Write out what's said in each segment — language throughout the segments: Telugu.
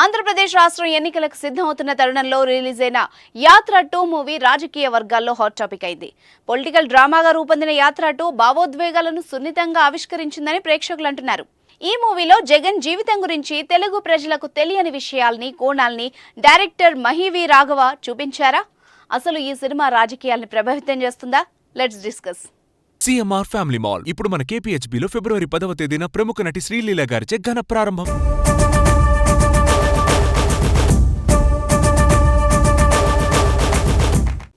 ఆంధ్రప్రదేశ్ రాష్ట్రం ఎన్నికలకు సిద్ధమవుతున్న తరుణంలో రిలీజ్ అయిన యాత్ర 2 మూవీ రాజకీయ వర్గాల్లో హాట్ టాపిక్ అయింది. పొలిటికల్ డ్రామాగా రూపొందిన యాత్ర 2 భావోద్వేగాలను సున్నితంగా ఆవిష్కరించిందని ప్రేక్షకులు అంటున్నారు. ఈ మూవీలో జగన్ జీవితం గురించి తెలుగు ప్రజలకు తెలియని విషయాల్ని, కోణాల్ని డైరెక్టర్ మహీవి రాఘవ చూపించారా? అసలు ఈ సినిమా రాజకీయాల్ని ప్రభావితం చేస్తుందా? Let's discuss. CMR family mall ఇప్పుడు మన KPHBలో ఫిబ్రవరి 10వ తేదీన ప్రముఖ నటి శ్రీలీల గారిచే ఘన ప్రారంభం.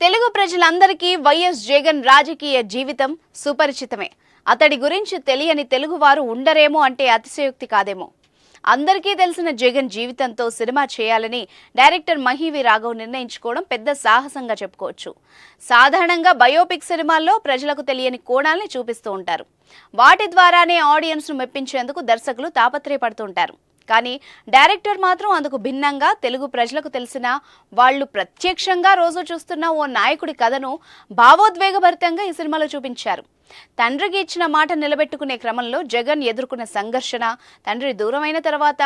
తెలుగు ప్రజలందరికీ వైఎస్ జగన్ రాజకీయ జీవితం సుపరిచితమే. అతడి గురించి తెలియని తెలుగువారు ఉండరేమో అంటే అతిశయోక్తి కాదేమో. అందరికీ తెలిసిన జగన్ జీవితంతో సినిమా చేయాలని డైరెక్టర్ మహీవి రాఘవ్ నిర్ణయించుకోవడం పెద్ద సాహసంగా చెప్పుకోవచ్చు. సాధారణంగా బయోపిక్ సినిమాల్లో ప్రజలకు తెలియని కోణాల్ని చూపిస్తూ ఉంటారు. వాటి ద్వారానే ఆడియన్స్ను మెప్పించేందుకు దర్శకులు తాపత్రయపడుతూ ఉంటారు. కానీ డైరెక్టర్ మాత్రం అందుకు భిన్నంగా తెలుగు ప్రజలకు తెలిసిన, వాళ్ళు ప్రత్యక్షంగా రోజు చూస్తున్న ఓ నాయకుడి కథను భావోద్వేగభరితంగా ఈ సినిమాలో చూపించారు. తండ్రికి ఇచ్చిన మాట నిలబెట్టుకునే క్రమంలో జగన్ ఎదుర్కొన్న సంఘర్షణ, తండ్రి దూరమైన తర్వాత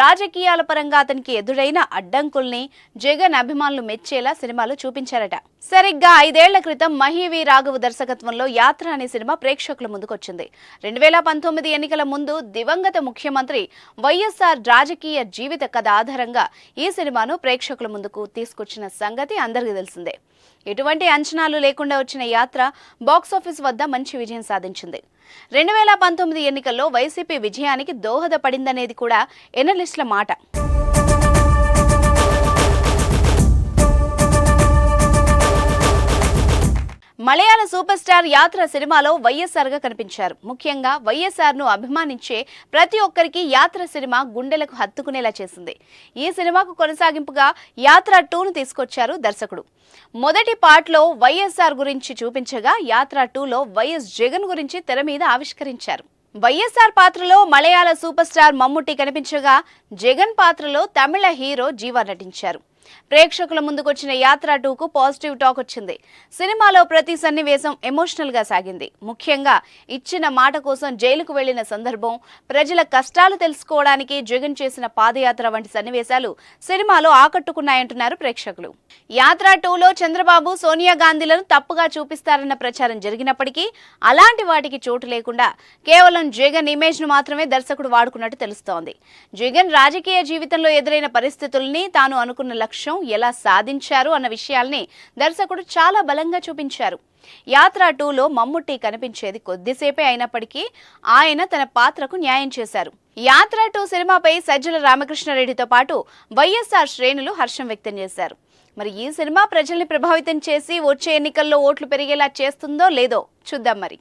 రాజకీయాల పరంగా అతనికి ఎదురైన అడ్డంకుల్ని జగన్ అభిమానులు మెచ్చేలా సినిమాలో చూపించారట. సరిగ్గా 5 ఏళ్ల క్రితం మహీవి రాఘవ్ దర్శకత్వంలో యాత్ర అనే సినిమా ప్రేక్షకుల ముందుకొచ్చింది. 2019 ఎన్నికల ముందు దివంగత ముఖ్యమంత్రి వైఎస్ఆర్ రాజకీయ జీవిత కథ ఆధారంగా ఈ సినిమాను ప్రేక్షకుల ముందుకు తీసుకొచ్చిన సంగతి అందరికీ తెలిసిందే. ఎటువంటి అంచనాలు లేకుండా వచ్చిన యాత్ర బాక్సాఫీస్ వద్ద మంచి విజయం సాధించింది. 2019 ఎన్నికల్లో వైసీపీ విజయానికి దోహదపడిందనేది కూడా ఎనలిస్టుల మాట. మలయాళ సూపర్ స్టార్ యాత్ర సినిమాలో వైఎస్ఆర్గా కనిపించారు. ముఖ్యంగా వైఎస్ఆర్ను అభిమానించే ప్రతి ఒక్కరికి యాత్ర సినిమా గుండెలకు హత్తుకునేలా చేసింది. ఈ సినిమాకు కొనసాగింపుగా యాత్ర 2ను తీసుకొచ్చారు దర్శకుడు. మొదటి పార్ట్లో వైఎస్ఆర్ గురించి చూపించగా యాత్ర 2లో వైఎస్ జగన్ గురించి తెర మీద ఆవిష్కరించారు. వైఎస్ఆర్ పాత్రలో మలయాళ సూపర్ స్టార్ మమ్ముట్టి కనిపించగా జగన్ పాత్రలో తమిళ హీరో జీవా నటించారు. ప్రేక్షకుల ముందుకొచ్చిన యాత్ర 2కు పాజిటివ్ టాక్ వచ్చింది. సినిమాలో ప్రతి సన్నివేశం ఎమోషనల్ గా సాగింది. ముఖ్యంగా ఇచ్చిన మాట కోసం జైలుకు వెళ్లిన సందర్భం, ప్రజల కష్టాలు తెలుసుకోవడానికి జగన్ చేసిన పాదయాత్ర వంటి సన్నివేశాలు సినిమాలో ఆకట్టుకున్నాయంటున్నారు ప్రేక్షకులు. యాత్ర 2లో చంద్రబాబు, సోనియా గాంధీలను తప్పుగా చూపిస్తారన్న ప్రచారం జరిగినప్పటికీ అలాంటి వాటికి చోటు లేకుండా కేవలం జగన్ ఇమేజ్ ను మాత్రమే దర్శకుడు వాడుకున్నట్టు తెలుస్తోంది. జగన్ రాజకీయ జీవితంలో ఎదురైన పరిస్థితుల్ని, తాను అనుకున్న లక్ష్యం ఎలా సాధించారు అన్న విషయాల్ని దర్శకుడు చాలా బలంగా చూపించారు. యాత్ర 2లో మమ్ముట్టి కనిపించేది కొద్దిసేపే అయినప్పటికీ ఆయన తన పాత్రకు న్యాయం చేశారు. యాత్ర 2 సినిమాపై సజ్జల రామకృష్ణారెడ్డితో పాటు వైఎస్ఆర్ శ్రేణులు హర్షం వ్యక్తం చేశారు. మరి ఈ సినిమా ప్రజల్ని ప్రభావితం చేసి వచ్చే ఎన్నికల్లో ఓట్లు పెరిగేలా చేస్తుందో లేదో చూద్దాం మరి.